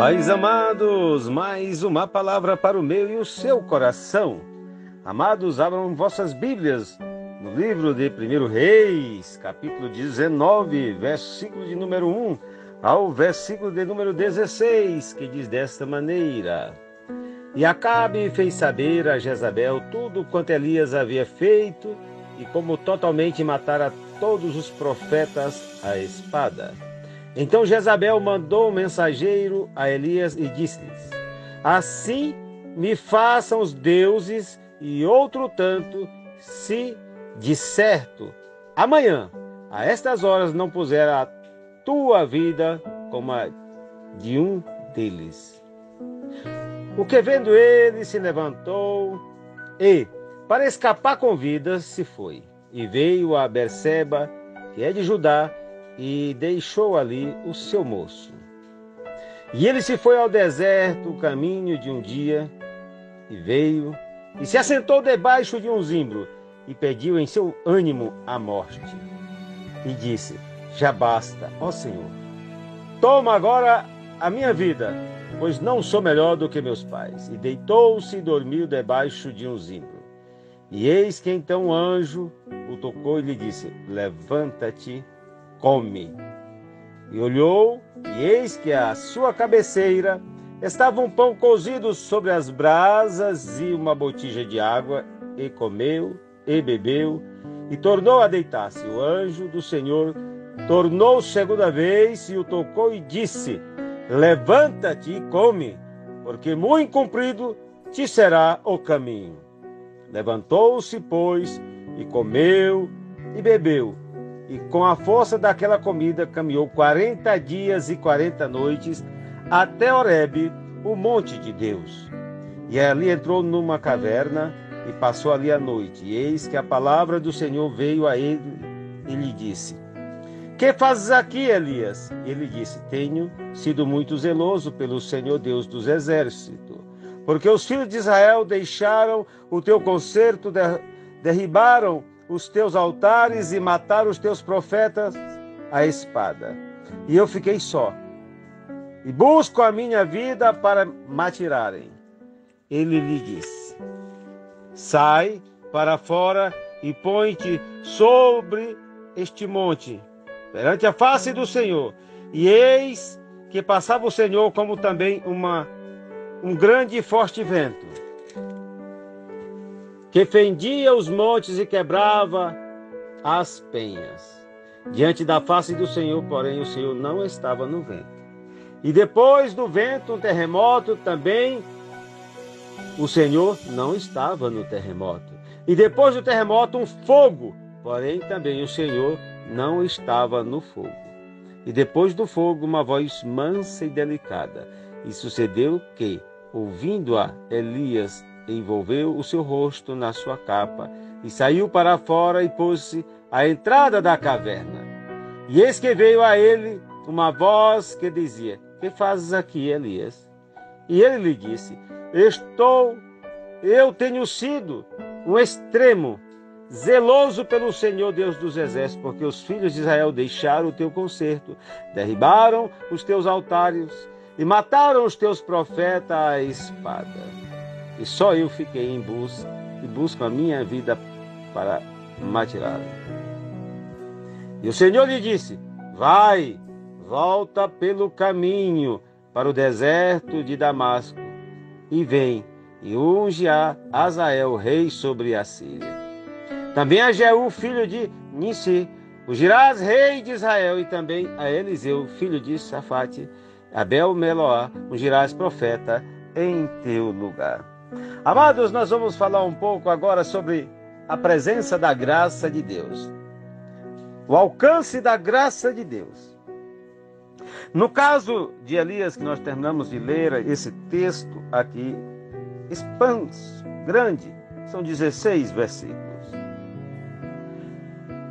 Pais amados, mais uma palavra para o meu e o seu coração. Amados, abram vossas Bíblias no livro de 1 Reis, capítulo 19, versículo de número 1 ao versículo de número 16, que diz desta maneira: E Acabe fez saber a Jezabel tudo quanto Elias havia feito e como totalmente matara todos os profetas à espada. Então Jezabel mandou um mensageiro a Elias e disse-lhes: Assim me façam os deuses e outro tanto, se de certo amanhã, a estas horas, não puser a tua vida como a de um deles. O que vendo ele se levantou e, para escapar com vida, se foi. E veio a Berseba, que é de Judá, e deixou ali o seu moço. E ele se foi ao deserto, o caminho de um dia, e veio, e se assentou debaixo de um zimbro, e pediu em seu ânimo a morte. E disse: Já basta, ó Senhor, toma agora a minha vida, pois não sou melhor do que meus pais. E deitou-se e dormiu debaixo de um zimbro. E eis que então o anjo o tocou e lhe disse: Levanta-te, come. E olhou, e eis que à sua cabeceira estava um pão cozido sobre as brasas e uma botija de água, e comeu, e bebeu, e tornou a deitar-se. O anjo do Senhor tornou segunda vez, e o tocou e disse: Levanta-te e come, porque muito comprido te será o caminho. Levantou-se, pois, e comeu, e bebeu, e com a força daquela comida caminhou 40 dias e 40 noites até Horebe, o monte de Deus. E ali entrou numa caverna e passou ali a noite. E eis que a palavra do Senhor veio a ele e lhe disse: Que fazes aqui, Elias? E ele disse: Tenho sido muito zeloso pelo Senhor Deus dos exércitos, porque os filhos de Israel deixaram o teu concerto, derribaram os teus altares e mataram os teus profetas à espada. E eu fiquei só, e busco a minha vida para me atirarem. Ele lhe disse: Sai para fora e põe-te sobre este monte, perante a face do Senhor. E eis que passava o Senhor como também um grande e forte vento, que fendia os montes e quebrava as penhas. Diante da face do Senhor, porém, o Senhor não estava no vento. E depois do vento, um terremoto, também o Senhor não estava no terremoto. E depois do terremoto, um fogo, porém também o Senhor não estava no fogo. E depois do fogo, uma voz mansa e delicada. E sucedeu que, ouvindo-a, Elias envolveu o seu rosto na sua capa e saiu para fora e pôs-se à entrada da caverna. E eis que veio a ele uma voz que dizia: Que fazes aqui, Elias? E ele lhe disse: Eu tenho sido um extremo zeloso pelo Senhor Deus dos exércitos, porque os filhos de Israel deixaram o teu concerto, derribaram os teus altares e mataram os teus profetas à espada. E só eu fiquei em busca, e busco a minha vida para me atirar. E o Senhor lhe disse: Vai, volta pelo caminho para o deserto de Damasco, e vem, e unge a Azael, rei sobre a Síria. Também a Jeú, filho de Nissi, ungirás rei de Israel, e também a Eliseu, filho de Safate, Abel-Meloá, ungirás profeta em teu lugar. Amados, nós vamos falar um pouco agora sobre a presença da graça de Deus, o alcance da graça de Deus. No caso de Elias, que nós terminamos de ler esse texto aqui, expanso, grande, são 16 versículos.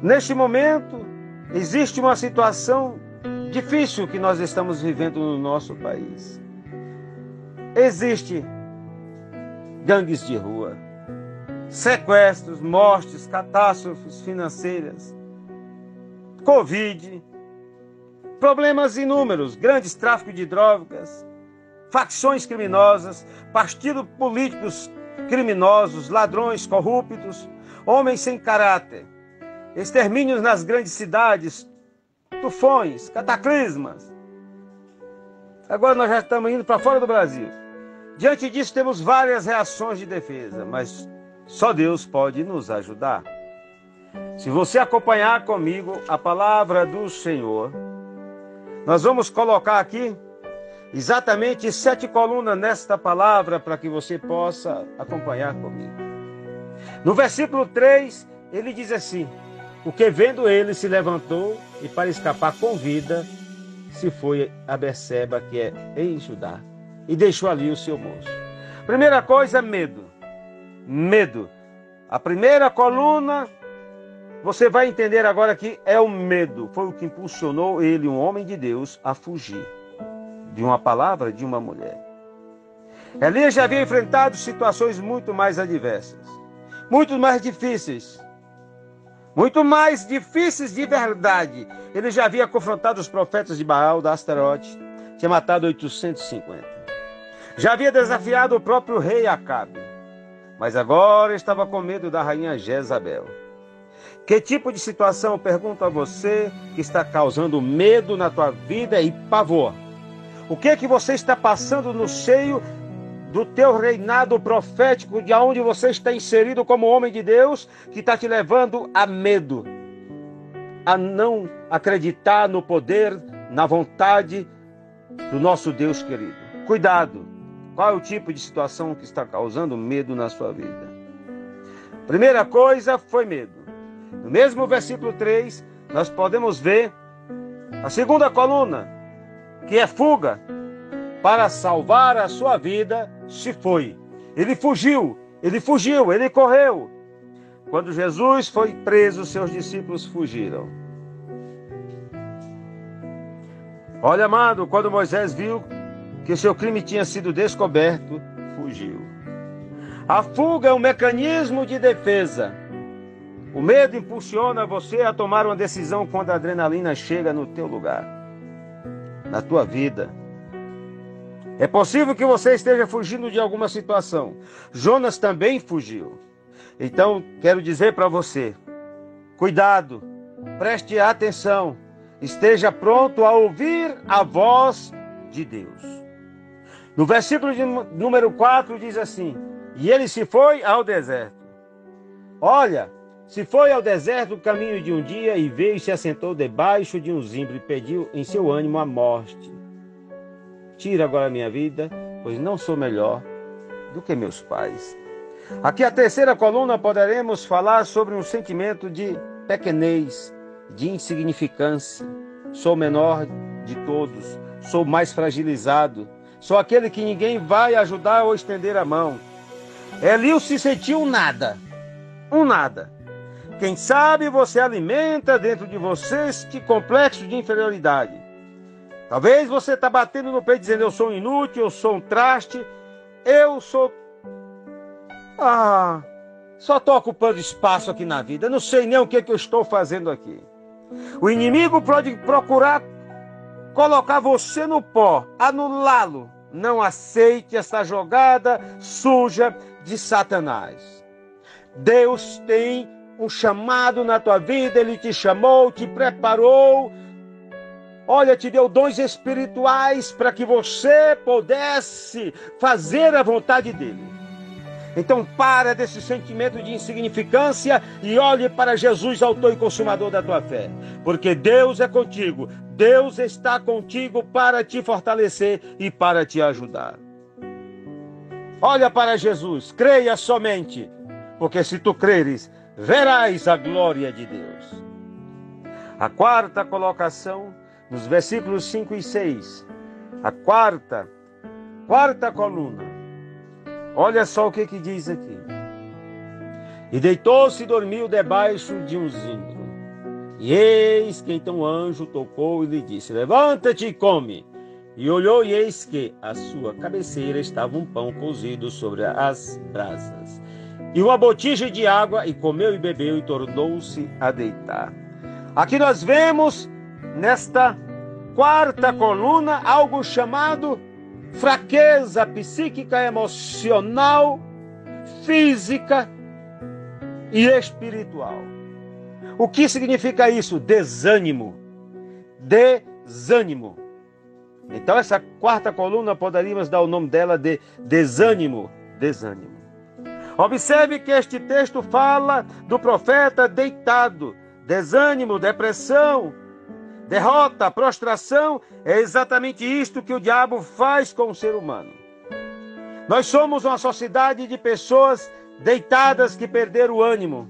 Neste momento, existe uma situação difícil que nós estamos vivendo no nosso país. Existe gangues de rua, sequestros, mortes, catástrofes financeiras, Covid, problemas inúmeros, grandes tráfico de drogas, facções criminosas, partidos políticos criminosos, ladrões corruptos, homens sem caráter, extermínios nas grandes cidades, tufões, cataclismas. Agora nós já estamos indo para fora do Brasil. Diante disso temos várias reações de defesa, mas só Deus pode nos ajudar. Se você acompanhar comigo a palavra do Senhor, nós vamos colocar aqui exatamente 7 colunas nesta palavra para que você possa acompanhar comigo. No versículo 3, ele diz assim: porque vendo ele se levantou e para escapar com vida se foi a Berseba, que é em Judá, e deixou ali o seu moço. Primeira coisa, medo. Medo. A primeira coluna, você vai entender agora que é o medo. Foi o que impulsionou ele, um homem de Deus, a fugir de uma palavra de uma mulher. Elias já havia enfrentado situações muito mais adversas, muito mais difíceis de verdade. Ele já havia confrontado os profetas de Baal, da Astarote, tinha matado 850. Já havia desafiado o próprio rei Acabe, mas agora estava com medo da rainha Jezabel. Que tipo de situação, pergunto a você, que está causando medo na tua vida e pavor? O que é que você está passando no seio do teu reinado profético, de onde você está inserido como homem de Deus, que está te levando a medo, a não acreditar no poder, na vontade do nosso Deus querido? Cuidado! Qual é o tipo de situação que está causando medo na sua vida? Primeira coisa foi medo. No mesmo versículo 3, nós podemos ver a segunda coluna, que é fuga. Para salvar a sua vida, se foi. Ele fugiu, ele correu. Quando Jesus foi preso, seus discípulos fugiram. Olha, amado, quando Moisés viu que seu crime tinha sido descoberto, fugiu. A fuga é um mecanismo de defesa. O medo impulsiona você a tomar uma decisão quando a adrenalina chega no teu lugar, na tua vida. É possível que você esteja fugindo de alguma situação. Jonas também fugiu. Então, quero dizer para você, cuidado, preste atenção, esteja pronto a ouvir a voz de Deus. No versículo número 4 diz assim: e ele se foi ao deserto. Olha, se foi ao deserto o caminho de um dia e veio e se assentou debaixo de um zimbro e pediu em seu ânimo a morte. Tira agora a minha vida, pois não sou melhor do que meus pais. Aqui a terceira coluna poderemos falar sobre um sentimento de pequenez, de insignificância. Sou o menor de todos, sou mais fragilizado, sou aquele que ninguém vai ajudar ou estender a mão. Elias se sentiu um nada. Quem sabe você alimenta dentro de você este complexo de inferioridade. Talvez você está batendo no peito dizendo: eu sou um inútil, eu sou um traste, eu sou... só estou ocupando espaço aqui na vida, eu não sei nem o que eu estou fazendo aqui. O inimigo pode procurar colocar você no pó, anulá-lo. Não aceite essa jogada suja de Satanás. Deus tem um chamado na tua vida, Ele te chamou, te preparou. Olha, te deu dons espirituais para que você pudesse fazer a vontade dEle. Então para desse sentimento de insignificância e olhe para Jesus, autor e consumador da tua fé. Porque Deus é contigo, Deus está contigo para te fortalecer e para te ajudar. Olha para Jesus, creia somente, porque se tu creres, verás a glória de Deus. A quarta colocação, nos versículos 5 e 6, a quarta coluna, olha só o que diz aqui. E deitou-se e dormiu debaixo de um zimbro. E eis que então o anjo tocou e lhe disse: levanta-te e come. E olhou e eis que à sua cabeceira estava um pão cozido sobre as brasas e uma botija de água, e comeu e bebeu e tornou-se a deitar. Aqui nós vemos nesta quarta coluna algo chamado fraqueza psíquica, emocional, física e espiritual. O que significa isso? Desânimo. Desânimo. Então essa quarta coluna poderíamos dar o nome dela de desânimo. Desânimo. Observe que este texto fala do profeta deitado. Desânimo, depressão, derrota, prostração, é exatamente isto que o diabo faz com o ser humano. Nós somos uma sociedade de pessoas deitadas que perderam o ânimo,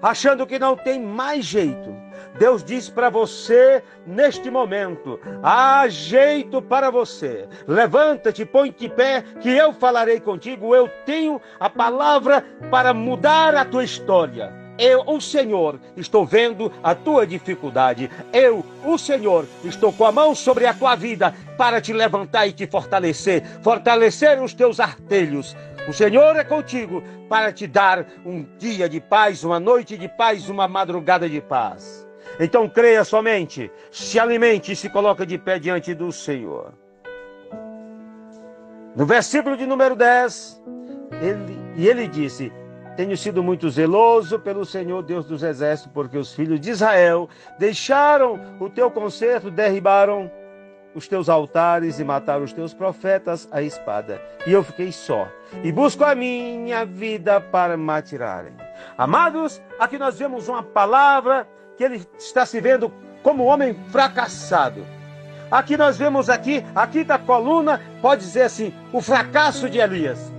achando que não tem mais jeito. Deus diz para você neste momento: há jeito para você. Levanta-te, põe-te de pé, que eu falarei contigo. Eu tenho a palavra para mudar a tua história. Eu, o Senhor, estou vendo a tua dificuldade. Eu, o Senhor, estou com a mão sobre a tua vida para te levantar e te fortalecer. Fortalecer os teus artelhos. O Senhor é contigo para te dar um dia de paz, uma noite de paz, uma madrugada de paz. Então creia somente, se alimente e se coloca de pé diante do Senhor. No versículo de número 10, ele disse: tenho sido muito zeloso pelo Senhor Deus dos exércitos, porque os filhos de Israel deixaram o teu conserto, derribaram os teus altares e mataram os teus profetas à espada. E eu fiquei só, e busco a minha vida para me atirarem. Amados, aqui nós vemos uma palavra que ele está se vendo como um homem fracassado. Aqui nós vemos aqui da coluna, pode dizer assim, o fracasso de Elias.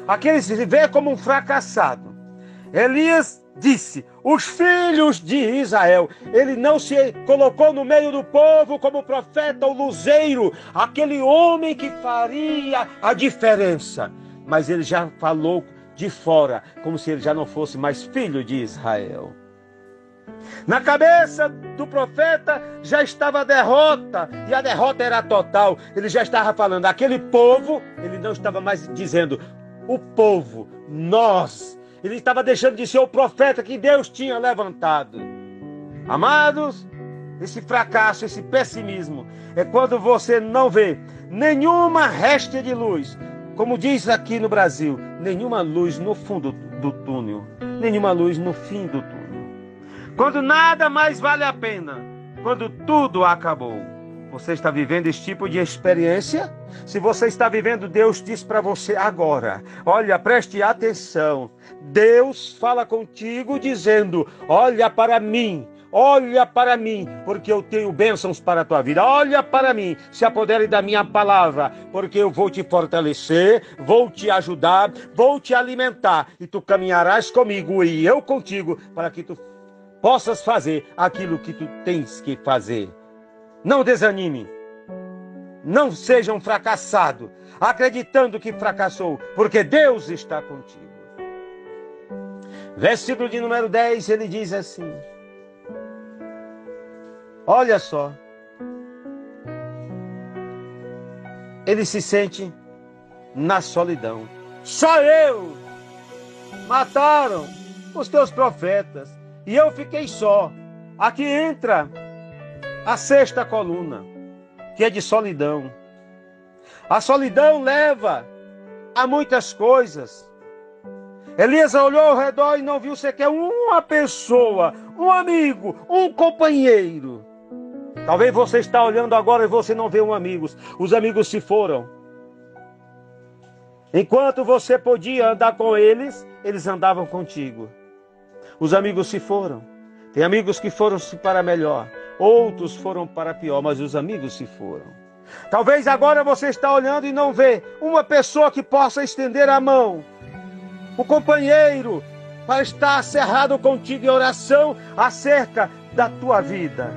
Aqui ele se vê como um fracassado. Elias disse: os filhos de Israel. Ele não se colocou no meio do povo como profeta ou luzeiro, aquele homem que faria a diferença. Mas ele já falou de fora, como se ele já não fosse mais filho de Israel. Na cabeça do profeta já estava a derrota, e a derrota era total. Ele já estava falando, aquele povo, ele não estava mais dizendo o povo, nós. Ele estava deixando de ser o profeta que Deus tinha levantado. Amados, esse fracasso, esse pessimismo, é quando você não vê nenhuma réstia de luz. Como diz aqui no Brasil, nenhuma luz no fundo do túnel, nenhuma luz no fim do túnel. Quando nada mais vale a pena, quando tudo acabou. Você está vivendo esse tipo de experiência? Se você está vivendo, Deus diz para você agora: olha, preste atenção. Deus fala contigo dizendo: olha para mim, porque eu tenho bênçãos para a tua vida. Olha para mim, se apodere da minha palavra, porque eu vou te fortalecer, vou te ajudar, vou te alimentar, e tu caminharás comigo e eu contigo, para que tu possas fazer aquilo que tu tens que fazer. Não desanime. Não seja um fracassado, acreditando que fracassou, porque Deus está contigo. Versículo de número 10, ele diz assim: olha só, ele se sente na solidão. Só eu. Mataram os teus profetas e eu fiquei só. Aqui entra a sexta coluna, que é de solidão. A solidão leva a muitas coisas. Elias olhou ao redor e não viu sequer uma pessoa, um amigo, um companheiro. Talvez você está olhando agora e você não vê um amigo. Os amigos se foram. Enquanto você podia andar com eles, eles andavam contigo. Os amigos se foram. Tem amigos que foram-se para melhor, outros foram para pior, mas os amigos se foram. Talvez agora você está olhando e não vê uma pessoa que possa estender a mão, o companheiro, para estar cerrado contigo em oração acerca da tua vida.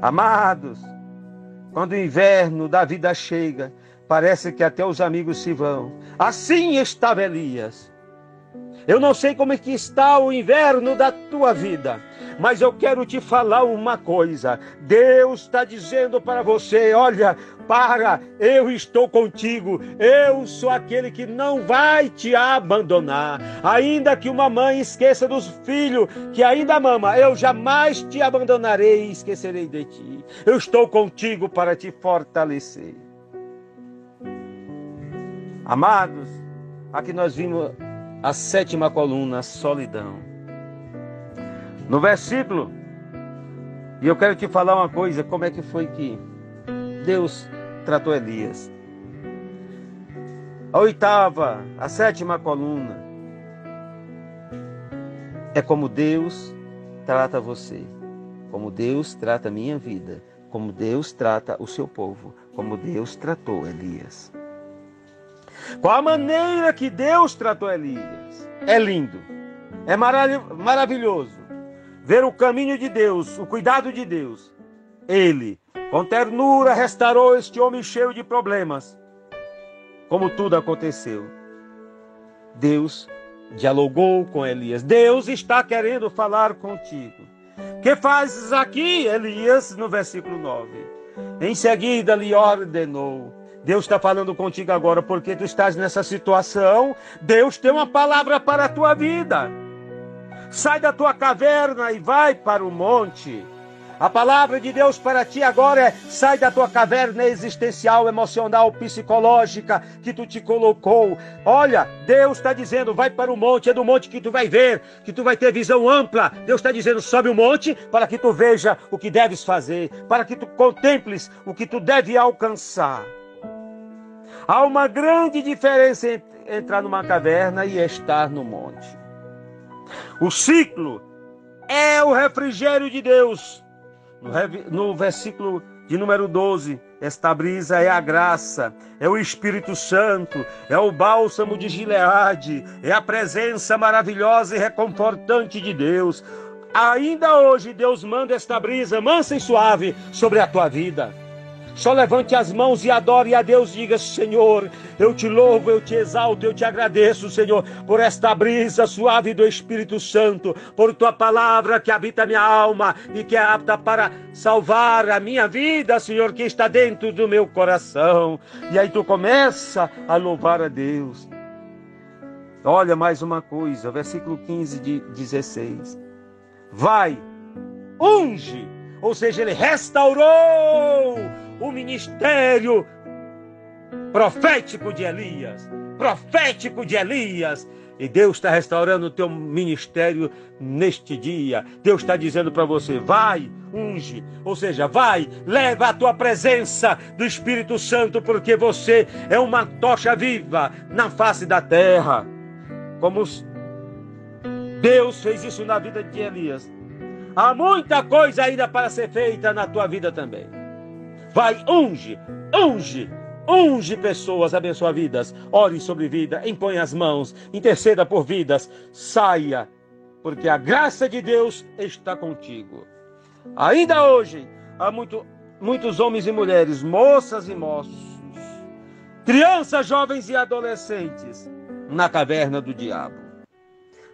Amados, quando o inverno da vida chega, parece que até os amigos se vão. Assim estava Elias. Eu não sei como é que está o inverno da tua vida, mas eu quero te falar uma coisa. Deus está dizendo para você: olha, eu estou contigo. Eu sou aquele que não vai te abandonar. Ainda que uma mãe esqueça dos filhos que ainda mama, eu jamais te abandonarei e esquecerei de ti. Eu estou contigo para te fortalecer. Amados, aqui nós vimos a 7ª coluna, a solidão. No versículo, e eu quero te falar uma coisa, como é que foi que Deus tratou Elias. A 8ª, a 7ª coluna, é como Deus trata você, como Deus trata a minha vida, como Deus trata o seu povo, como Deus tratou Elias. Qual a maneira que Deus tratou Elias? É lindo, é maravilhoso ver o caminho de Deus, o cuidado de Deus. Ele, com ternura, restaurou este homem cheio de problemas, como tudo aconteceu. Deus dialogou com Elias. Deus está querendo falar contigo. Que fazes aqui, Elias, no versículo 9? Em seguida lhe ordenou. Deus está falando contigo agora, porque tu estás nessa situação. Deus tem uma palavra para a tua vida. Sai da tua caverna e vai para o monte. A palavra de Deus para ti agora é: sai da tua caverna existencial, emocional, psicológica que tu te colocou. Olha, Deus está dizendo: vai para o monte. É do monte que tu vai ver, que tu vai ter visão ampla. Deus está dizendo: sobe o monte para que tu veja o que deves fazer, para que tu contemples o que tu deve alcançar. Há uma grande diferença entre entrar numa caverna e estar no monte. O ciclo é o refrigério de Deus. No versículo de número 12, esta brisa é a graça, é o Espírito Santo, é o bálsamo de Gileade, é a presença maravilhosa e reconfortante de Deus. Ainda hoje Deus manda esta brisa mansa e suave sobre a tua vida. Só levante as mãos e adore a Deus. Diga: Senhor, eu te louvo, eu te exalto, eu te agradeço, Senhor, por esta brisa suave do Espírito Santo, por tua palavra que habita a minha alma e que é apta para salvar a minha vida, Senhor, que está dentro do meu coração. E aí tu começa a louvar a Deus. Olha mais uma coisa, versículo 15 de 16. Vai, unge, ou seja, ele restaurou o ministério profético de Elias. Profético de Elias. E Deus está restaurando o teu ministério neste dia. Deus está dizendo para você: vai, unge. Ou seja, vai, leva a tua presença do Espírito Santo, porque você é uma tocha viva na face da terra. Como Deus fez isso na vida de Elias, há muita coisa ainda para ser feita na tua vida também. Vai, unge, unge, unge pessoas, abençoa vidas, ore sobre vida, impõe as mãos, interceda por vidas, saia, porque a graça de Deus está contigo. Ainda hoje, há muitos homens e mulheres, moças e moços, crianças, jovens e adolescentes, na caverna do diabo.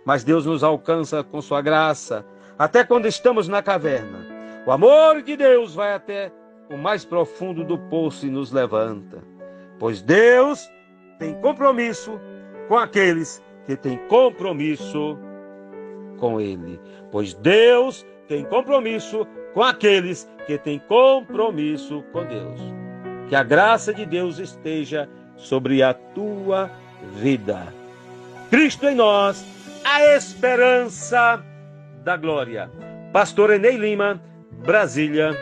Mas Deus nos alcança com sua graça, até quando estamos na caverna. O amor de Deus vai até o mais profundo do poço e nos levanta. Pois Deus tem compromisso com aqueles que têm compromisso com Ele. Pois Deus tem compromisso com aqueles que têm compromisso com Deus. Que a graça de Deus esteja sobre a tua vida. Cristo em nós, a esperança da glória. Pastor Enei Lima, Brasília,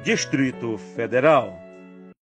Distrito Federal.